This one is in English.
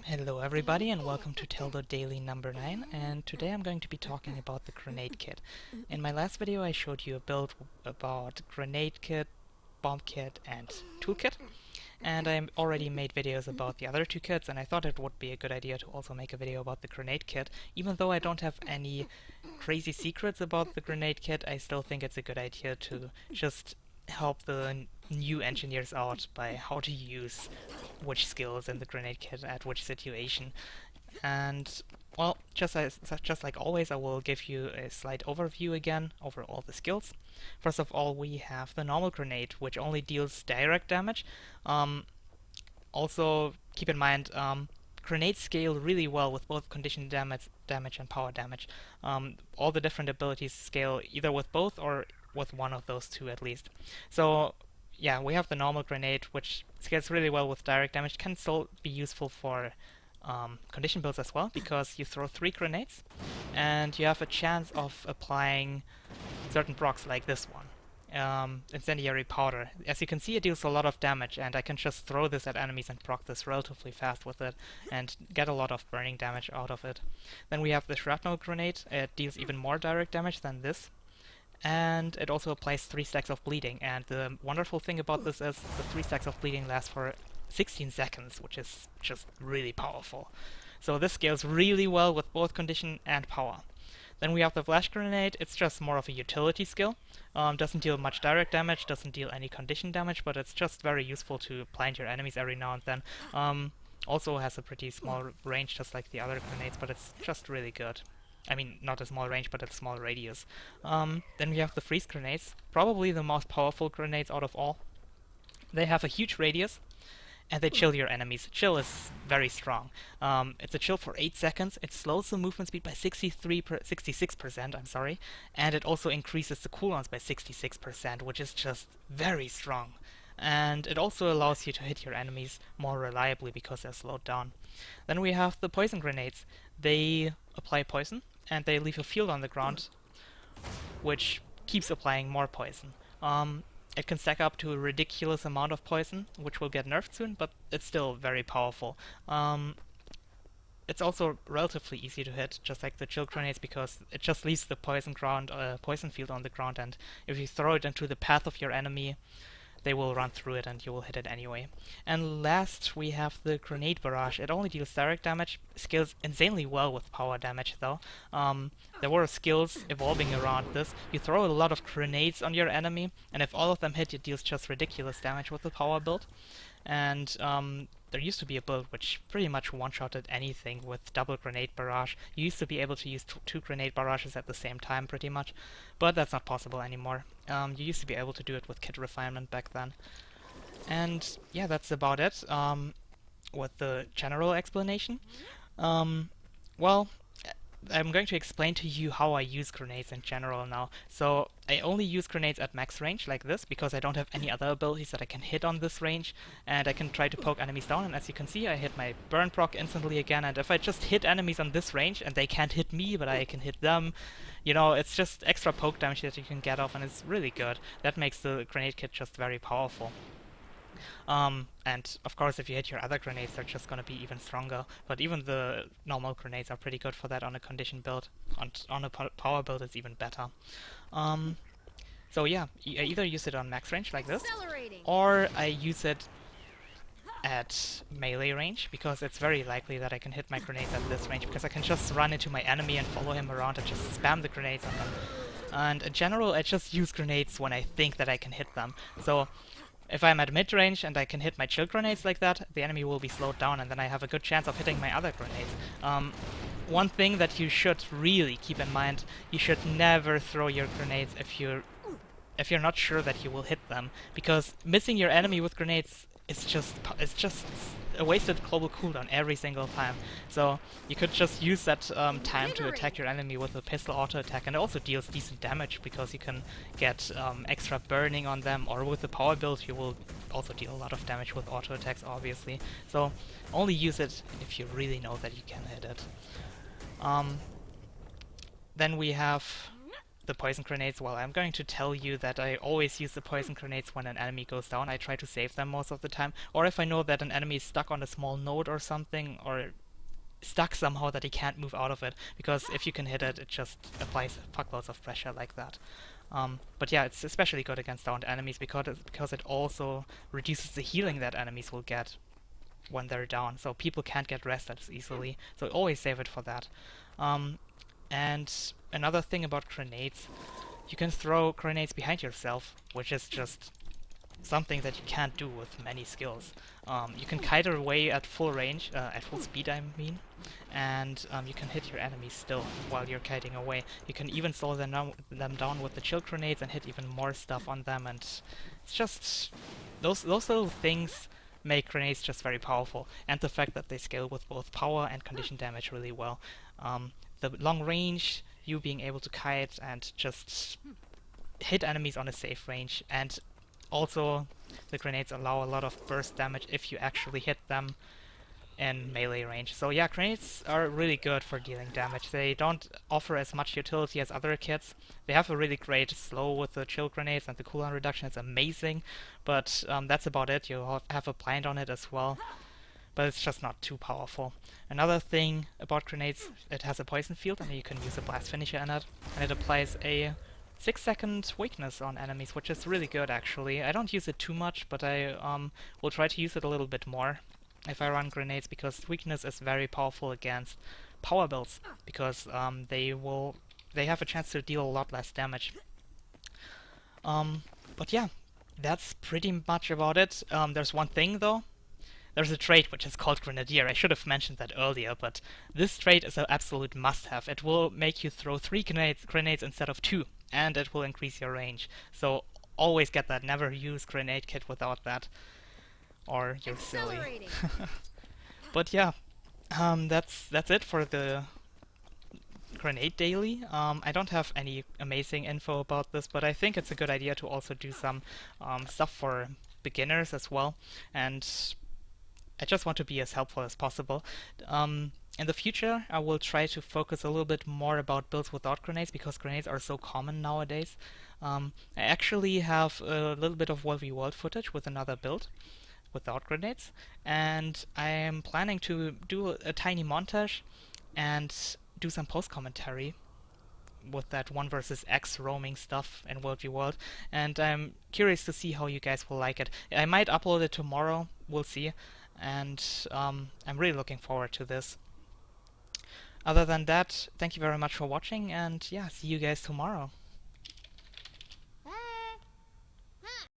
Hello everybody and welcome to Teldo Daily number 9, and today I'm going to be talking about the grenade kit. In my last video I showed you a build about grenade kit, bomb kit and toolkit, and I already made videos about the other two kits, and I thought it would be a good idea to also make a video about the grenade kit. Even though I don't have any crazy secrets about the grenade kit, I still think it's a good idea to just help the new engineers out by how to use which skills in the grenade kit at which situation. And well, just like always, I will give you a slight overview again over all the skills. First of all, we have the normal grenade, which only deals direct damage. Also, keep in mind, grenades scale really well with both condition damage and power damage. All the different abilities scale either with both or with one of those two at least. So yeah, we have the normal grenade, which scales really well with direct damage. Can still be useful for condition builds as well, because you throw 3 grenades and you have a chance of applying certain procs like this one. Incendiary powder. As you can see, it deals a lot of damage, and I can just throw this at enemies and proc this relatively fast with it and get a lot of burning damage out of it. Then we have the shrapnel grenade. It deals even more direct damage than this, and it also applies 3 stacks of bleeding, and the wonderful thing about this is the 3 stacks of bleeding last for 16 seconds, which is just really powerful. So this scales really well with both condition and power. Then we have the flash grenade. It's just more of a utility skill. Doesn't deal much direct damage, doesn't deal any condition damage, but it's just very useful to blind your enemies every now and then. Also has a pretty small range, just like the other grenades, but it's just really good. I mean, not a small range, but a small radius. Then we have the freeze grenades, probably the most powerful grenades out of all. They have a huge radius, and they chill your enemies. Chill is very strong. It's a chill for 8 seconds. It slows the movement speed by 66%, I'm sorry, and it also increases the cooldowns by 66%, which is just very strong. And it also allows you to hit your enemies more reliably because they're slowed down. Then we have the poison grenades. They apply poison, and they leave a field on the ground, which keeps applying more poison. It can stack up to a ridiculous amount of poison, which will get nerfed soon, but it's still very powerful. It's also relatively easy to hit, just like the chill grenades, because it just leaves the poison field on the ground, and if you throw it into the path of your enemy, they will run through it and you will hit it anyway. And last, we have the grenade barrage. It only deals direct damage, scales insanely well with power damage though. There were skills evolving around this. You throw a lot of grenades on your enemy, and if all of them hit, it deals just ridiculous damage with the power build. And there used to be a build which pretty much one-shotted anything with double grenade barrage. You used to be able to use two grenade barrages at the same time pretty much, but that's not possible anymore. You used to be able to do it with kit refinement back then. And yeah, that's about it with the general explanation. Well, I'm going to explain to you how I use grenades in general now. So I only use grenades at max range like this because I don't have any other abilities that I can hit on this range, and I can try to poke enemies down, and as you can see I hit my burn proc instantly again, and if I just hit enemies on this range and they can't hit me but I can hit them, you know, it's just extra poke damage that you can get off, and it's really good. That makes the grenade kit just very powerful. And of course, if you hit your other grenades, they're just gonna be even stronger. But even the normal grenades are pretty good for that on a condition build. On a power build, it's even better. So yeah, I either use it on max range like this, or I use it at melee range, because it's very likely that I can hit my grenades at this range, because I can just run into my enemy and follow him around and just spam the grenades on them. And in general, I just use grenades when I think that I can hit them. So if I'm at mid-range and I can hit my chill grenades like that, the enemy will be slowed down, and then I have a good chance of hitting my other grenades. One thing that you should really keep in mind, you should never throw your grenades if you're not sure that you will hit them, because missing your enemy with grenades is just a wasted global cooldown every single time. So you could just use that time to attack your enemy with a pistol auto attack, and it also deals decent damage because you can get extra burning on them, or with the power build you will also deal a lot of damage with auto attacks, obviously. So only use it if you really know that you can hit it. Then we have the poison grenades, well, I'm going to tell you that I always use the poison grenades when an enemy goes down. I try to save them most of the time. Or if I know that an enemy is stuck on a small node or something, or stuck somehow that he can't move out of it, because if you can hit it, it just applies fuckloads of pressure like that. But yeah, it's especially good against downed enemies because it also reduces the healing that enemies will get when they're down, so people can't get rest as easily. So always save it for that. Um, and another thing about grenades, you can throw grenades behind yourself, which is just something that you can't do with many skills. You can kite away at full range, at full speed I mean, and you can hit your enemies still while you're kiting away. You can even slow them down with the chill grenades and hit even more stuff on them, and it's just those little things make grenades just very powerful, and the fact that they scale with both power and condition damage really well. The long range, you being able to kite and just hit enemies on a safe range, and also the grenades allow a lot of burst damage if you actually hit them in melee range. So yeah, grenades are really good for dealing damage. They don't offer as much utility as other kits. They have a really great slow with the chill grenades, and the cooldown reduction is amazing, but that's about it. You have a blind on it as well, but it's just not too powerful. Another thing about grenades, it has a poison field, and you can use a blast finisher in it, and it applies a 6-second weakness on enemies, which is really good actually. I don't use it too much, but I will try to use it a little bit more if I run grenades, because weakness is very powerful against power builds, because they have a chance to deal a lot less damage. But yeah, that's pretty much about it. There's one thing though. There's a trait which is called Grenadier. I should have mentioned that earlier, but this trait is an absolute must-have. It will make you throw 3 grenades instead of 2, and it will increase your range. So always get that. Never use grenade kit without that, or you're silly. But yeah, that's it for the Grenade Daily. I don't have any amazing info about this, but I think it's a good idea to also do some stuff for beginners as well, and I just want to be as helpful as possible. In the future, I will try to focus a little bit more about builds without grenades, because grenades are so common nowadays. I actually have a little bit of World v World footage with another build without grenades, and I am planning to do a tiny montage and do some post commentary with that 1 versus X roaming stuff in World v World, and I'm curious to see how you guys will like it. I might upload it tomorrow, we'll see, and I'm really looking forward to this. Other than that, thank you very much for watching, and yeah, see you guys tomorrow.